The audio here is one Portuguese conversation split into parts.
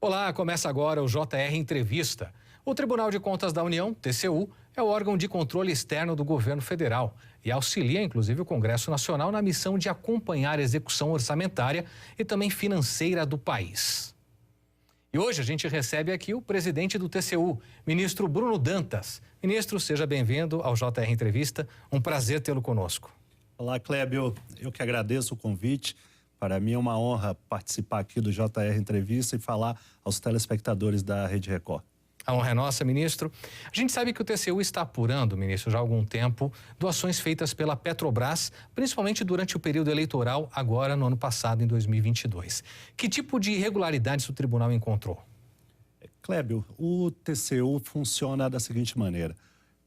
Olá, começa agora o JR Entrevista. O Tribunal de Contas da União, TCU, é o órgão de controle externo do governo federal e auxilia, inclusive, o Congresso Nacional na missão de acompanhar a execução orçamentária e também financeira do país. E hoje a gente recebe aqui o presidente do TCU, ministro Bruno Dantas. Ministro, seja bem-vindo ao JR Entrevista. Um prazer tê-lo conosco. Olá, Clébio. Eu que agradeço o convite. Para mim é uma honra participar aqui do JR Entrevista e falar aos telespectadores da Rede Record. A honra é nossa, ministro. A gente sabe que o TCU está apurando, ministro, já há algum tempo, doações feitas pela Petrobras, principalmente durante o período eleitoral, agora no ano passado, em 2022. Que tipo de irregularidades o tribunal encontrou? Clébio, o TCU funciona da seguinte maneira.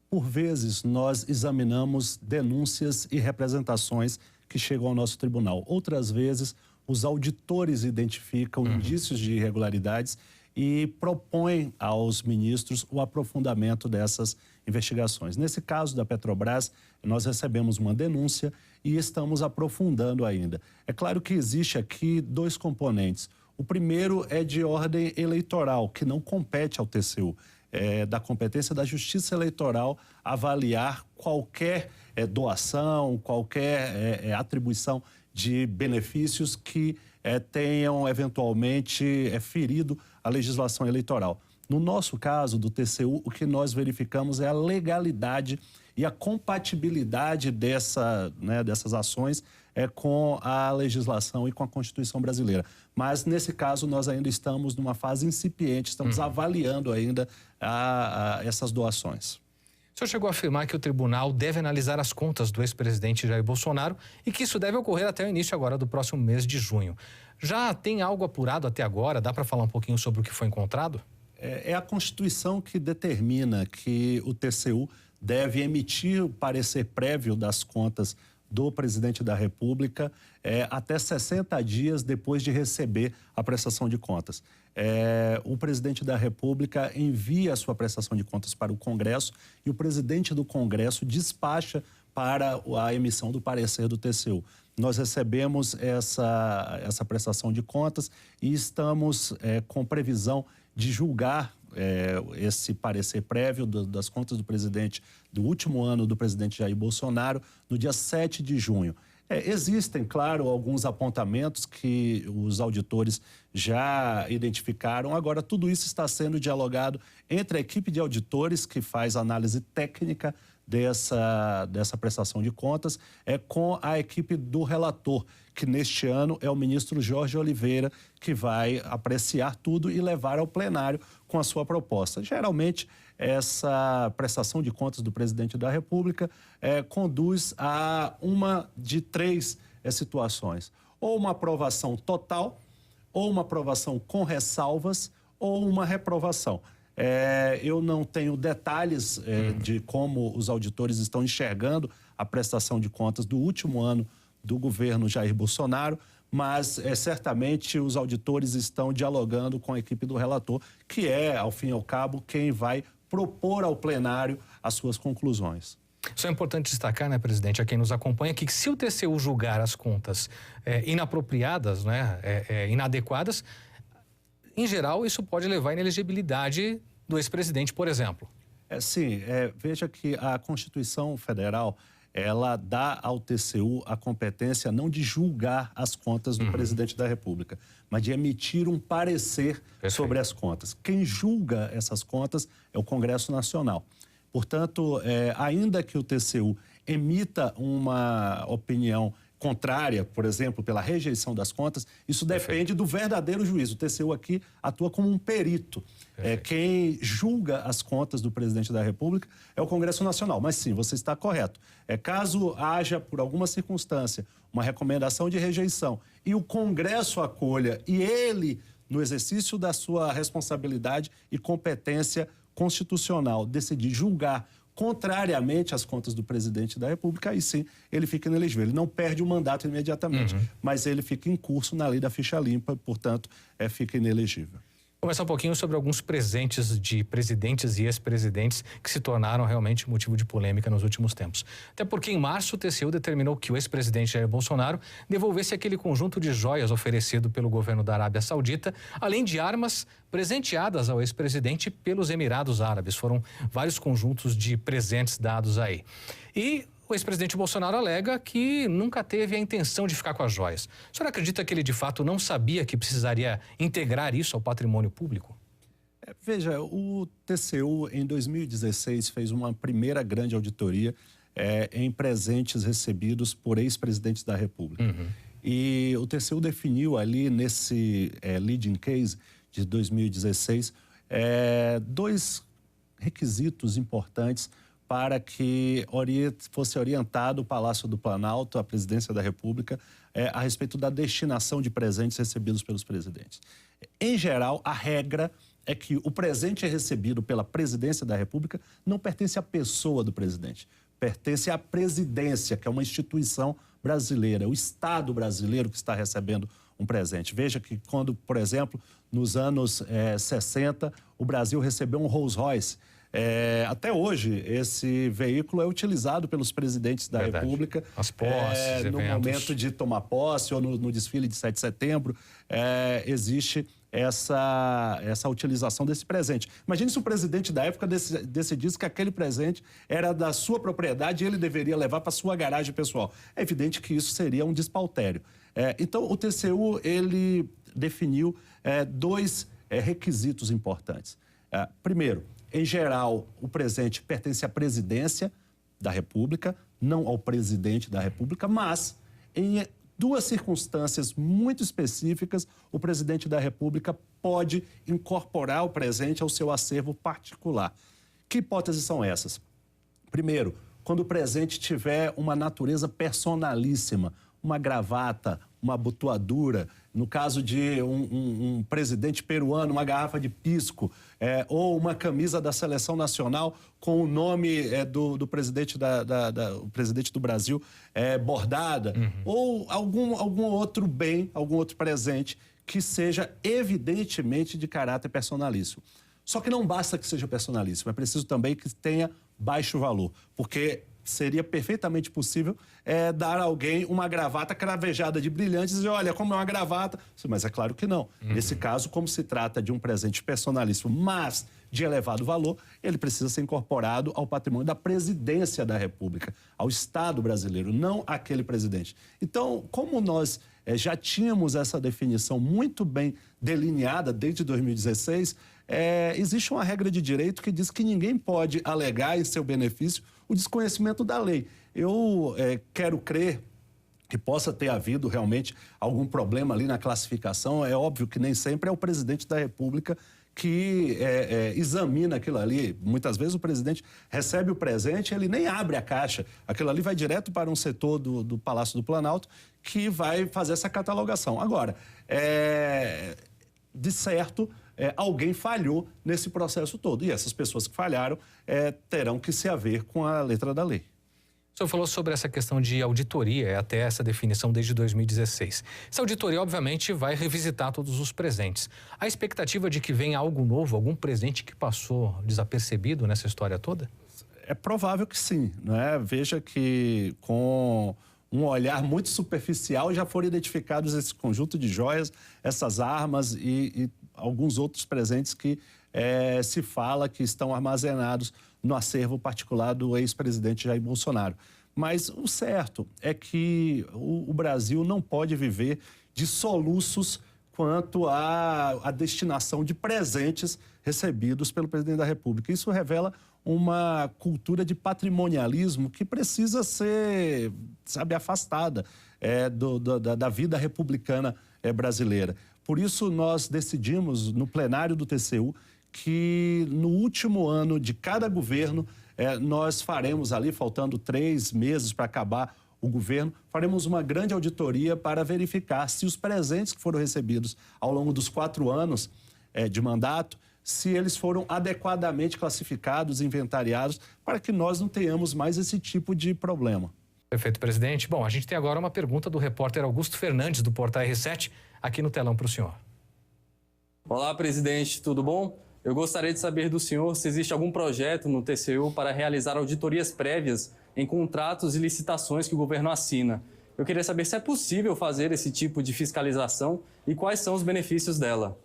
Por vezes, nós examinamos denúncias e representações que chegam ao nosso tribunal. Outras vezes, os auditores identificam indícios de irregularidades e propõem aos ministros o aprofundamento dessas investigações. Nesse caso da Petrobras, nós recebemos uma denúncia e estamos aprofundando ainda. É claro que existe aqui dois componentes. O primeiro é de ordem eleitoral, que não compete ao TCU. É da competência da Justiça Eleitoral avaliar qualquer doação, qualquer atribuição de benefícios que tenham eventualmente ferido a legislação eleitoral. No nosso caso, do TCU, o que nós verificamos é a legalidade e a compatibilidade dessas ações com a legislação e com a Constituição brasileira. Mas, nesse caso, nós ainda estamos numa fase incipiente, estamos avaliando ainda essas doações. O senhor chegou a afirmar que o tribunal deve analisar as contas do ex-presidente Jair Bolsonaro e que isso deve ocorrer até o início agora do próximo mês de junho. Já tem algo apurado até agora? Dá para falar um pouquinho sobre o que foi encontrado? É a Constituição que determina que o TCU deve emitir o parecer prévio das contas do presidente da República até 60 dias depois de receber a prestação de contas. O presidente da República envia a sua prestação de contas para o Congresso e o presidente do Congresso despacha para a emissão do parecer do TCU. Nós recebemos essa prestação de contas e estamos com previsão de julgar esse parecer prévio das contas do presidente, do último ano do presidente Jair Bolsonaro, no dia 7 de junho. Existem, claro, alguns apontamentos que os auditores já identificaram. Agora, tudo isso está sendo dialogado entre a equipe de auditores, que faz análise técnica dessa prestação de contas, com a equipe do relator, que neste ano é o ministro Jorge Oliveira, que vai apreciar tudo e levar ao plenário com a sua proposta. Geralmente, essa prestação de contas do presidente da República conduz a uma de três situações. Ou uma aprovação total, ou uma aprovação com ressalvas, ou uma reprovação. Eu não tenho detalhes de como os auditores estão enxergando a prestação de contas do último ano do governo Jair Bolsonaro, mas certamente os auditores estão dialogando com a equipe do relator, que ao fim e ao cabo, quem vai propor ao plenário as suas conclusões. Isso é importante destacar, né, presidente, a quem nos acompanha, que se o TCU julgar as contas inapropriadas, inadequadas, em geral, isso pode levar à inelegibilidade do ex-presidente, por exemplo. Sim, veja que a Constituição Federal, ela dá ao TCU a competência não de julgar as contas do presidente da República, mas de emitir um parecer sobre as contas. Quem julga essas contas é o Congresso Nacional. Portanto, ainda que o TCU emita uma opinião contrária, por exemplo, pela rejeição das contas, isso depende do verdadeiro juízo. O TCU aqui atua como um perito. Quem julga as contas do presidente da República é o Congresso Nacional. Mas sim, você está correto. Caso haja, por alguma circunstância, uma recomendação de rejeição e o Congresso acolha e ele, no exercício da sua responsabilidade e competência constitucional, decidir julgar contrariamente às contas do presidente da República, aí sim ele fica inelegível. Ele não perde o mandato imediatamente, mas ele fica em curso na lei da ficha limpa, portanto, fica inelegível. Conversar um pouquinho sobre alguns presentes de presidentes e ex-presidentes que se tornaram realmente motivo de polêmica nos últimos tempos. Até porque em março o TCU determinou que o ex-presidente Jair Bolsonaro devolvesse aquele conjunto de joias oferecido pelo governo da Arábia Saudita, além de armas presenteadas ao ex-presidente pelos Emirados Árabes. Foram vários conjuntos de presentes dados aí. E o ex-presidente Bolsonaro alega que nunca teve a intenção de ficar com as joias. O senhor acredita que ele, de fato, não sabia que precisaria integrar isso ao patrimônio público? Veja, o TCU, em 2016, fez uma primeira grande auditoria em presentes recebidos por ex-presidentes da República. E o TCU definiu ali, nesse leading case de 2016, dois requisitos importantes para que fosse orientado o Palácio do Planalto, a Presidência da República, a respeito da destinação de presentes recebidos pelos presidentes. Em geral, a regra é que o presente recebido pela Presidência da República não pertence à pessoa do presidente, pertence à presidência, que é uma instituição brasileira, o Estado brasileiro que está recebendo um presente. Veja que quando, por exemplo, nos anos 60, o Brasil recebeu um Rolls Royce. Até hoje, esse veículo é utilizado pelos presidentes da República. As posses, no momento de tomar posse ou no desfile de 7 de setembro, existe essa utilização desse presente. Imagine se o presidente da época decidisse que aquele presente era da sua propriedade e ele deveria levar para sua garagem pessoal. É evidente que isso seria um despautério. Então, o TCU ele definiu dois requisitos importantes. Primeiro, em geral, o presente pertence à presidência da República, não ao presidente da República, mas em duas circunstâncias muito específicas, o presidente da República pode incorporar o presente ao seu acervo particular. Que hipóteses são essas? Primeiro, quando o presente tiver uma natureza personalíssima, uma gravata, uma abotoadura, no caso de um presidente peruano, uma garrafa de pisco, ou uma camisa da seleção nacional com o nome do presidente, o presidente do Brasil bordada, ou algum outro bem, algum outro presente que seja evidentemente de caráter personalíssimo. Só que não basta que seja personalíssimo, é preciso também que tenha baixo valor, porque seria perfeitamente possível dar a alguém uma gravata cravejada de brilhantes e dizer, olha, como é uma gravata. Mas é claro que não. Nesse caso, como se trata de um presente personalíssimo, mas de elevado valor, ele precisa ser incorporado ao patrimônio da Presidência da República, ao Estado brasileiro, não aquele presidente. Então, como nós já tínhamos essa definição muito bem delineada desde 2016, existe uma regra de direito que diz que ninguém pode alegar em seu benefício o desconhecimento da lei. Eu quero crer que possa ter havido realmente algum problema ali na classificação. É óbvio que nem sempre é o presidente da República que examina aquilo ali. Muitas vezes o presidente recebe o presente, ele nem abre a caixa. Aquilo ali vai direto para um setor do Palácio do Planalto que vai fazer essa catalogação. Agora, de certo, alguém falhou nesse processo todo. E essas pessoas que falharam terão que se haver com a letra da lei. O senhor falou sobre essa questão de auditoria, até essa definição desde 2016. Essa auditoria, obviamente, vai revisitar todos os presentes. A expectativa de que venha algo novo, algum presente que passou desapercebido nessa história toda? É provável que sim, né? Veja que com um olhar muito superficial já foram identificados esse conjunto de joias, essas armas e alguns outros presentes que se fala que estão armazenados no acervo particular do ex-presidente Jair Bolsonaro. Mas o certo é que o Brasil não pode viver de soluços quanto à destinação de presentes recebidos pelo presidente da República. Isso revela uma cultura de patrimonialismo que precisa ser, afastada da vida republicana brasileira. Por isso, nós decidimos, no plenário do TCU, que no último ano de cada governo, nós faremos ali, faltando 3 meses para acabar o governo, faremos uma grande auditoria para verificar se os presentes que foram recebidos ao longo dos 4 anos de mandato, se eles foram adequadamente classificados, inventariados, para que nós não tenhamos mais esse tipo de problema. Perfeito, presidente. Bom, a gente tem agora uma pergunta do repórter Augusto Fernandes, do Portal R7, aqui no telão para o senhor. Olá, presidente, tudo bom? Eu gostaria de saber do senhor se existe algum projeto no TCU para realizar auditorias prévias em contratos e licitações que o governo assina. Eu queria saber se é possível fazer esse tipo de fiscalização e quais são os benefícios dela.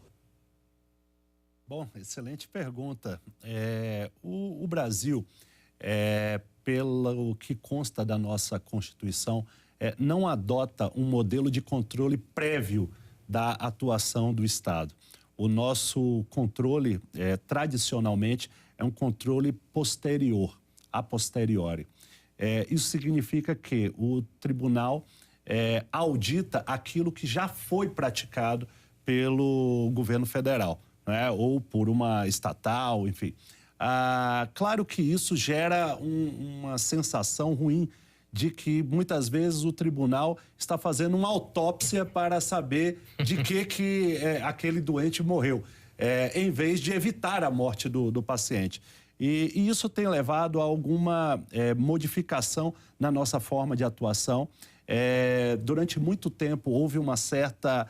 Bom, excelente pergunta. O Brasil, pelo que consta da nossa Constituição, não adota um modelo de controle prévio da atuação do Estado. O nosso controle, tradicionalmente, é um controle posterior, a posteriori. Isso significa que o tribunal audita aquilo que já foi praticado pelo governo federal, né? Ou por uma estatal, enfim. Claro que isso gera uma sensação ruim de que muitas vezes o tribunal está fazendo uma autópsia para saber de que aquele doente morreu, em vez de evitar a morte do paciente. E isso tem levado a alguma modificação na nossa forma de atuação. Durante muito tempo houve uma certa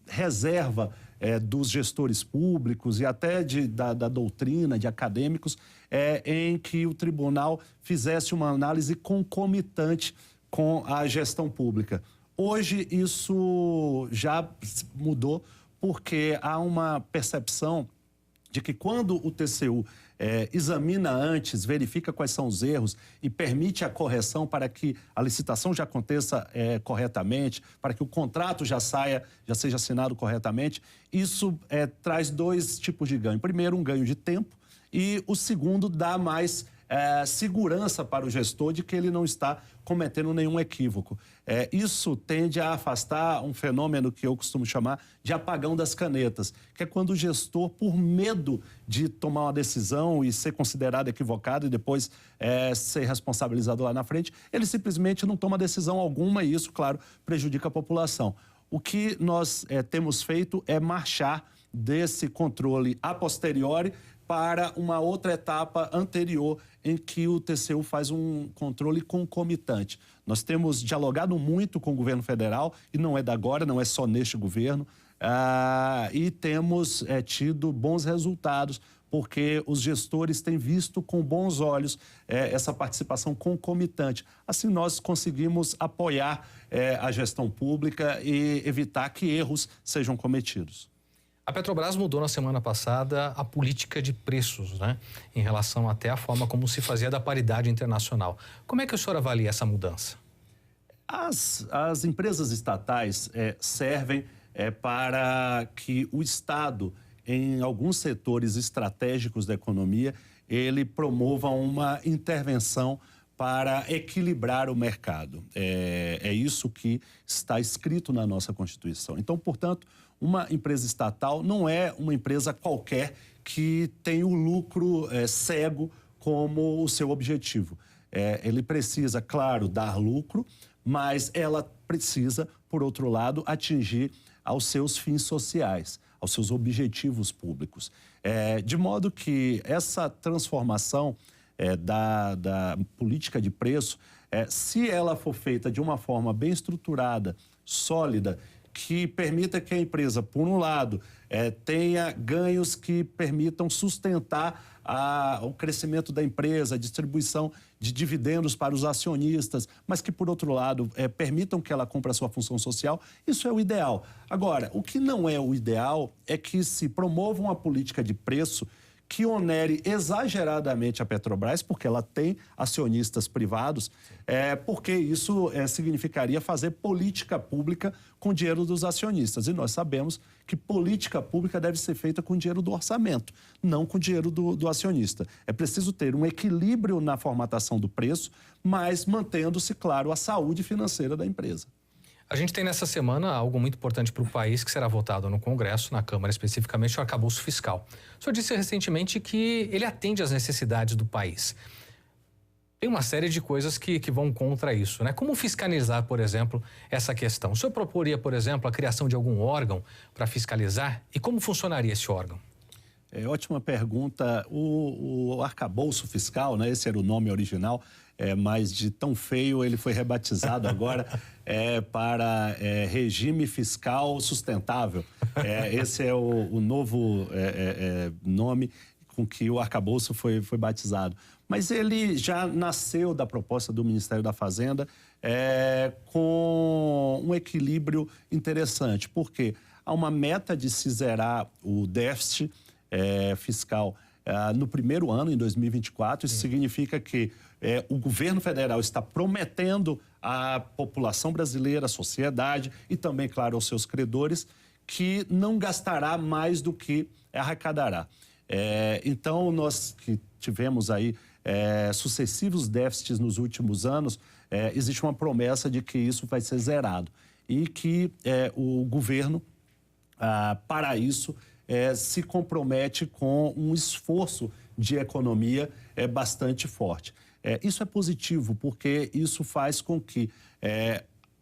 reserva dos gestores públicos e até da doutrina, de acadêmicos, em que o tribunal fizesse uma análise concomitante com a gestão pública. Hoje isso já mudou, porque há uma percepção de que quando o TCU examina antes, verifica quais são os erros e permite a correção para que a licitação já aconteça corretamente, para que o contrato já seja assinado corretamente, isso traz dois tipos de ganho. Primeiro, um ganho de tempo, e o segundo, dá mais segurança para o gestor de que ele não está cometendo nenhum equívoco. Isso tende a afastar um fenômeno que eu costumo chamar de apagão das canetas, que é quando o gestor, por medo de tomar uma decisão e ser considerado equivocado e depois ser responsabilizado lá na frente, ele simplesmente não toma decisão alguma e isso, claro, prejudica a população. O que nós temos feito é marchar desse controle a posteriori para uma outra etapa anterior em que o TCU faz um controle concomitante. Nós temos dialogado muito com o governo federal, e não é de agora, não é só neste governo, e temos tido bons resultados, porque os gestores têm visto com bons olhos essa participação concomitante. Assim, nós conseguimos apoiar a gestão pública e evitar que erros sejam cometidos. A Petrobras mudou na semana passada a política de preços, né? Em relação até à forma como se fazia da paridade internacional. Como é que o senhor avalia essa mudança? As empresas estatais servem para que o Estado, em alguns setores estratégicos da economia, ele promova uma intervenção para equilibrar o mercado. É isso que está escrito na nossa Constituição. Então, portanto, uma empresa estatal não é uma empresa qualquer que tem o lucro cego como o seu objetivo. Ele precisa, claro, dar lucro, mas ela precisa, por outro lado, atingir aos seus fins sociais, aos seus objetivos públicos. De modo que essa transformação da política de preço, se ela for feita de uma forma bem estruturada, sólida, que permita que a empresa, por um lado, tenha ganhos que permitam sustentar o crescimento da empresa, a distribuição de dividendos para os acionistas, mas que, por outro lado, permitam que ela cumpra a sua função social, isso é o ideal. Agora, o que não é o ideal é que se promova uma política de preço que onere exageradamente a Petrobras, porque ela tem acionistas privados, porque isso significaria fazer política pública com dinheiro dos acionistas. E nós sabemos que política pública deve ser feita com dinheiro do orçamento, não com dinheiro do acionista. É preciso ter um equilíbrio na formatação do preço, mas mantendo-se, claro, a saúde financeira da empresa. A gente tem nessa semana algo muito importante para o país que será votado no Congresso, na Câmara especificamente, o arcabouço fiscal. O senhor disse recentemente que ele atende às necessidades do país. Tem uma série de coisas que vão contra isso, né? Como fiscalizar, por exemplo, essa questão? O senhor proporia, por exemplo, a criação de algum órgão para fiscalizar? E como funcionaria esse órgão? Ótima pergunta. O arcabouço fiscal, né? Esse era o nome original, mas de tão feio ele foi rebatizado agora para regime fiscal sustentável. Esse é o novo nome com que o arcabouço foi batizado. Mas ele já nasceu da proposta do Ministério da Fazenda com um equilíbrio interessante, porque há uma meta de se zerar o déficit fiscal no primeiro ano, em 2024. Isso significa que o governo federal está prometendo à população brasileira, à sociedade e também, claro, aos seus credores, que não gastará mais do que arrecadará. Então, nós que tivemos aí sucessivos déficits nos últimos anos, existe uma promessa de que isso vai ser zerado e que o governo, para isso, se compromete com um esforço de economia bastante forte. Isso é positivo, porque isso faz com que,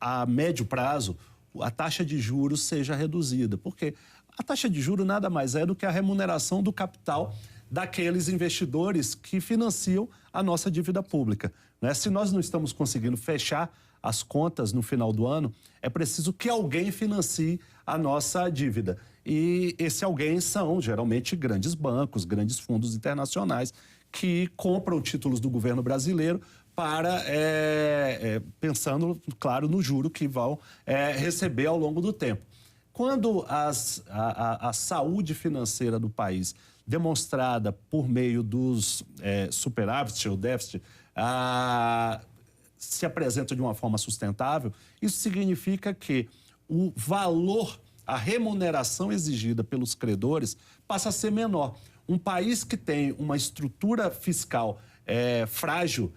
a médio prazo, a taxa de juros seja reduzida. Porque a taxa de juros nada mais é do que a remuneração do capital daqueles investidores que financiam a nossa dívida pública, né? Se nós não estamos conseguindo fechar as contas no final do ano, é preciso que alguém financie a nossa dívida. E esse alguém são, geralmente, grandes bancos, grandes fundos internacionais que compram títulos do governo brasileiro para, pensando, claro, no juro que vão receber ao longo do tempo. Quando a saúde financeira do país, demonstrada por meio dos superávit ou déficit, se apresenta de uma forma sustentável, isso significa que o valor, a remuneração exigida pelos credores passa a ser menor. Um país que tem uma estrutura fiscal frágil,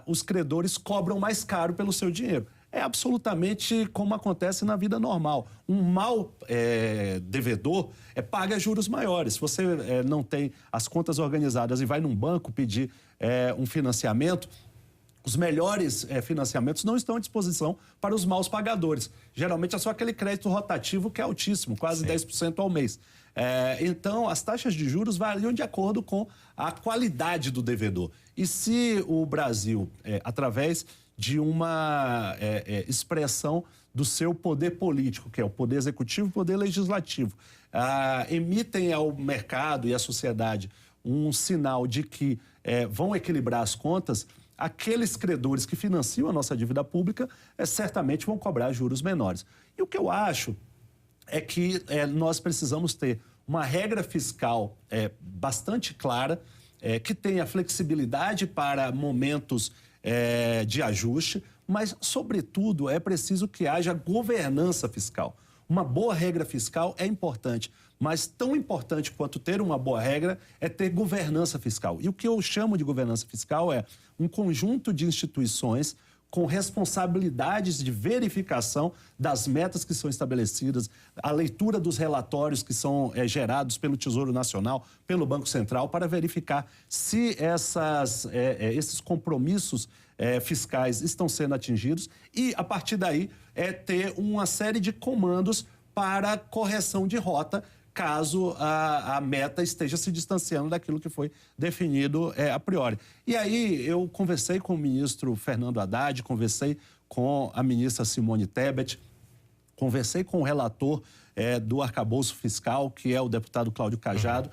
os credores cobram mais caro pelo seu dinheiro. É absolutamente como acontece na vida normal. Um mau devedor paga juros maiores. Se você não tem as contas organizadas e vai num banco pedir um financiamento, os melhores financiamentos não estão à disposição para os maus pagadores. Geralmente é só aquele crédito rotativo que é altíssimo, quase 10% ao mês. Então, as taxas de juros variam de acordo com a qualidade do devedor. E se o Brasil, através de uma expressão do seu poder político, que é o poder executivo e o poder legislativo, emitem ao mercado e à sociedade um sinal de que vão equilibrar as contas, aqueles credores que financiam a nossa dívida pública certamente vão cobrar juros menores. E o que eu acho é que nós precisamos ter uma regra fiscal bastante clara, que tenha flexibilidade para momentos de ajuste, mas, sobretudo, é preciso que haja governança fiscal. Uma boa regra fiscal é importante, mas tão importante quanto ter uma boa regra é ter governança fiscal. E o que eu chamo de governança fiscal é um conjunto de instituições com responsabilidades de verificação das metas que são estabelecidas, a leitura dos relatórios que são gerados pelo Tesouro Nacional, pelo Banco Central, para verificar se esses compromissos fiscais estão sendo atingidos e, a partir daí, ter uma série de comandos para correção de rota, caso a meta esteja se distanciando daquilo que foi definido a priori. E aí eu conversei com o ministro Fernando Haddad, conversei com a ministra Simone Tebet, conversei com o relator do arcabouço fiscal, que é o deputado Cláudio Cajado,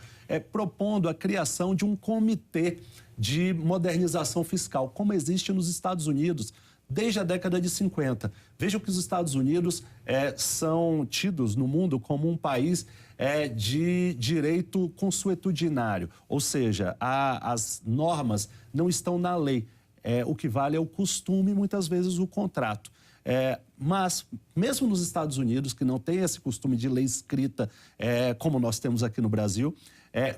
propondo a criação de um comitê de modernização fiscal, como existe nos Estados Unidos desde a década de 50. Vejam que os Estados Unidos são tidos no mundo como um país de direito consuetudinário, ou seja, as normas não estão na lei. O que vale é o costume, muitas vezes o contrato. Mas, mesmo nos Estados Unidos, que não tem esse costume de lei escrita como nós temos aqui no Brasil,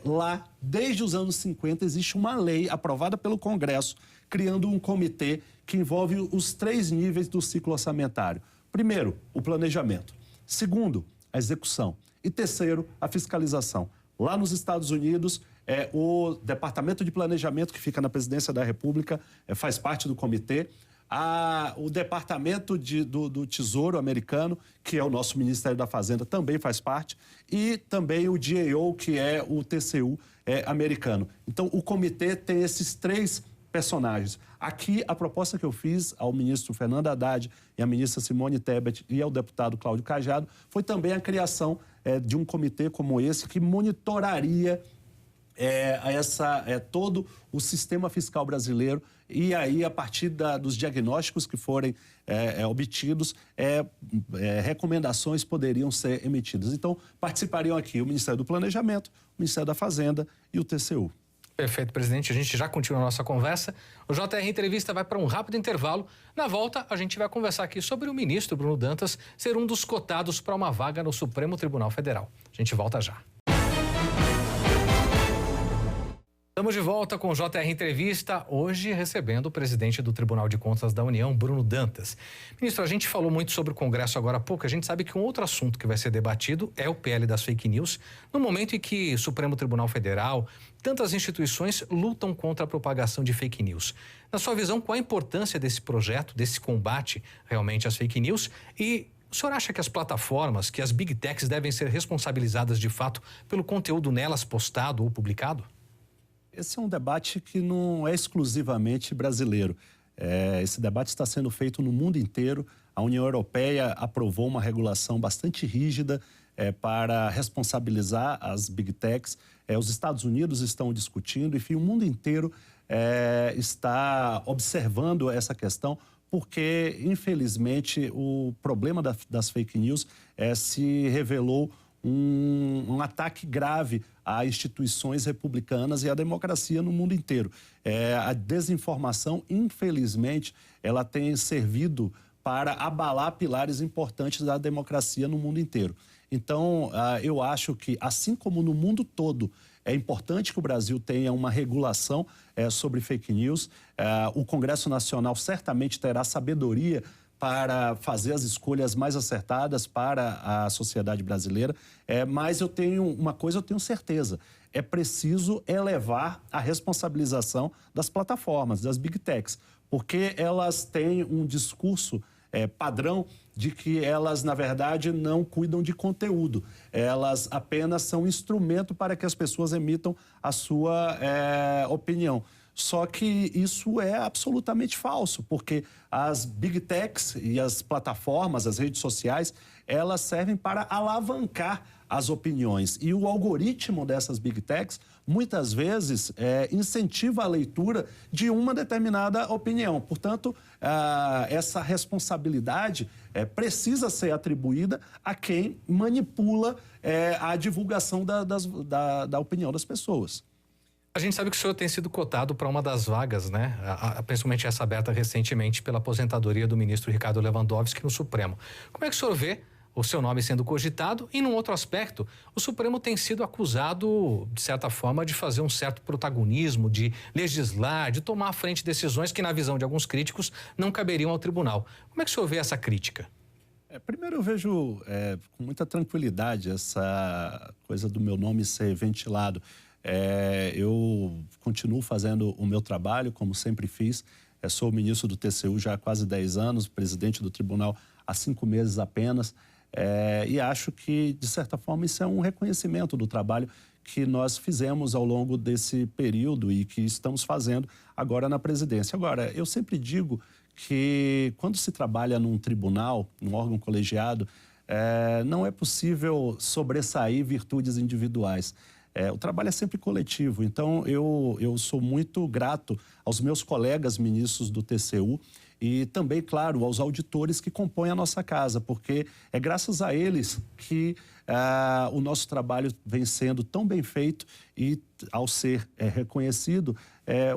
lá, desde os anos 50, existe uma lei aprovada pelo Congresso, criando um comitê que envolve os 3 níveis do ciclo orçamentário. Primeiro, o planejamento. Segundo, a execução. E terceiro, a fiscalização. Lá nos Estados Unidos, o Departamento de Planejamento, que fica na Presidência da República, faz parte do comitê. O Departamento do Tesouro americano, que é o nosso Ministério da Fazenda, também faz parte. E também o GAO, que é o TCU americano. Então, o comitê tem esses 3 personagens. Aqui, a proposta que eu fiz ao ministro Fernando Haddad e à ministra Simone Tebet e ao deputado Cláudio Cajado foi também a criação de um comitê como esse que monitoraria todo o sistema fiscal brasileiro e aí, a partir dos diagnósticos que forem obtidos, recomendações poderiam ser emitidas. Então, participariam aqui o Ministério do Planejamento, o Ministério da Fazenda e o TCU. Perfeito, presidente. A gente já continua a nossa conversa. O JR Entrevista vai para um rápido intervalo. Na volta, a gente vai conversar aqui sobre o ministro Bruno Dantas ser um dos cotados para uma vaga no Supremo Tribunal Federal. A gente volta já. Estamos de volta com o JR Entrevista, hoje recebendo o presidente do Tribunal de Contas da União, Bruno Dantas. Ministro, a gente falou muito sobre o Congresso agora há pouco, a gente sabe que um outro assunto que vai ser debatido é o PL das fake news, no momento em que o Supremo Tribunal Federal, tantas instituições lutam contra a propagação de fake news. Na sua visão, qual a importância desse projeto, desse combate realmente às fake news e o senhor acha que as plataformas, que as big techs devem ser responsabilizadas de fato pelo conteúdo nelas postado ou publicado? Esse é um debate que não é exclusivamente brasileiro. Esse debate está sendo feito no mundo inteiro. A União Europeia aprovou uma regulação bastante rígida para responsabilizar as big techs. Os Estados Unidos estão discutindo, enfim, o mundo inteiro está observando essa questão, porque, infelizmente, o problema das fake news se revelou um ataque grave a instituições republicanas e à democracia no mundo inteiro. A desinformação, infelizmente, ela tem servido para abalar pilares importantes da democracia no mundo inteiro. Então, eu acho que, assim como no mundo todo, é importante que o Brasil tenha uma regulação sobre fake news. O Congresso Nacional certamente terá sabedoria para fazer as escolhas mais acertadas para a sociedade brasileira, mas eu tenho certeza, é preciso elevar a responsabilização das plataformas, das big techs, porque elas têm um discurso padrão de que elas, na verdade, não cuidam de conteúdo, elas apenas são instrumento para que as pessoas emitam a sua opinião. Só que isso é absolutamente falso, porque as big techs e as plataformas, as redes sociais, elas servem para alavancar as opiniões. E o algoritmo dessas big techs, muitas vezes, incentiva a leitura de uma determinada opinião. Portanto, essa responsabilidade precisa ser atribuída a quem manipula a divulgação da opinião das pessoas. A gente sabe que o senhor tem sido cotado para uma das vagas, né? Principalmente essa aberta recentemente pela aposentadoria do ministro Ricardo Lewandowski no Supremo. Como é que o senhor vê o seu nome sendo cogitado? E num outro aspecto, o Supremo tem sido acusado, de certa forma, de fazer um certo protagonismo, de legislar, de tomar à frente decisões que, na visão de alguns críticos, não caberiam ao tribunal. Como é que o senhor vê essa crítica? Primeiro, eu vejo com muita tranquilidade essa coisa do meu nome ser ventilado. Eu continuo fazendo o meu trabalho, como sempre fiz. Sou ministro do TCU já há quase 10 anos, presidente do tribunal há 5 meses apenas. E acho que, de certa forma, isso é um reconhecimento do trabalho que nós fizemos ao longo desse período e que estamos fazendo agora na presidência. Agora, eu sempre digo que quando se trabalha num tribunal, num órgão colegiado, não é possível sobressair virtudes individuais. O trabalho é sempre coletivo, então eu sou muito grato aos meus colegas ministros do TCU e também, claro, aos auditores que compõem a nossa casa, porque é graças a eles que o nosso trabalho vem sendo tão bem feito e, ao ser reconhecido,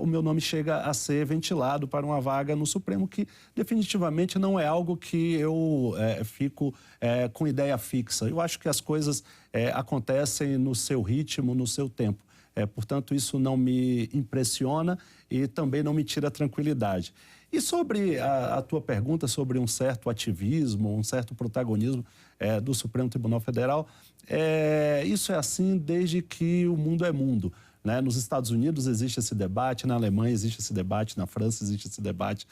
o meu nome chega a ser ventilado para uma vaga no Supremo, que definitivamente não é algo que eu fico com ideia fixa. Eu acho que as coisas acontecem no seu ritmo, no seu tempo. Portanto, isso não me impressiona e também não me tira a tranquilidade. E sobre a tua pergunta sobre um certo ativismo, um certo protagonismo do Supremo Tribunal Federal, isso é assim desde que o mundo é mundo. Né? Nos Estados Unidos existe esse debate, na Alemanha existe esse debate, na França existe esse debate,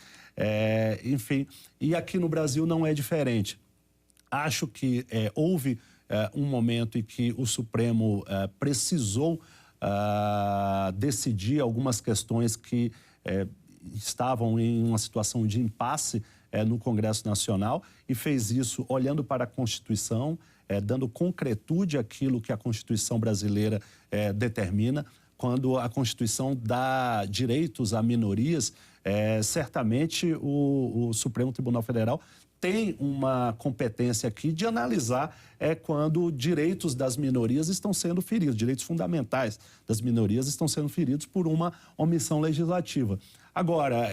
enfim. E aqui no Brasil não é diferente. Acho que houve um momento em que o Supremo precisou decidir algumas questões que estavam em uma situação de impasse no Congresso Nacional e fez isso olhando para a Constituição, dando concretude àquilo que a Constituição brasileira determina. Quando a Constituição dá direitos a minorias, certamente o Supremo Tribunal Federal tem uma competência aqui de analisar quando direitos das minorias estão sendo feridos, direitos fundamentais das minorias estão sendo feridos por uma omissão legislativa. Agora,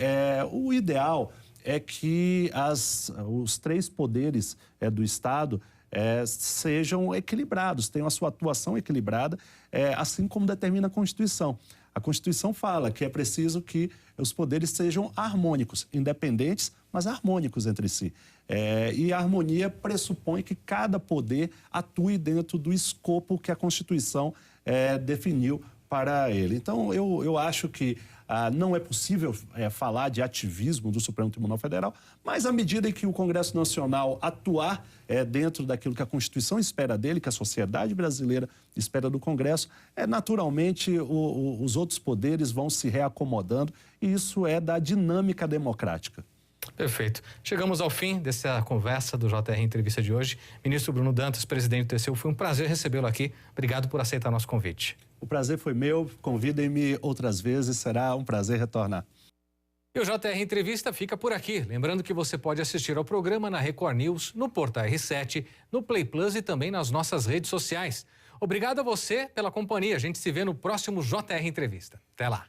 o ideal é que os três poderes do Estado sejam equilibrados, tenham a sua atuação equilibrada, assim como determina a Constituição. A Constituição fala que é preciso que os poderes sejam harmônicos, independentes, mas harmônicos entre si. E a harmonia pressupõe que cada poder atue dentro do escopo que a Constituição definiu para ele. Então, eu acho que não é possível falar de ativismo do Supremo Tribunal Federal, mas à medida em que o Congresso Nacional atuar dentro daquilo que a Constituição espera dele, que a sociedade brasileira espera do Congresso, naturalmente os outros poderes vão se reacomodando e isso é da dinâmica democrática. Perfeito. Chegamos ao fim dessa conversa do JR Entrevista de hoje. Ministro Bruno Dantas, presidente do TCU, foi um prazer recebê-lo aqui. Obrigado por aceitar nosso convite. O prazer foi meu. Convidem-me outras vezes, será um prazer retornar. E o JR Entrevista fica por aqui. Lembrando que você pode assistir ao programa na Record News, no Portal R7, no Play Plus e também nas nossas redes sociais. Obrigado a você pela companhia. A gente se vê no próximo JR Entrevista. Até lá.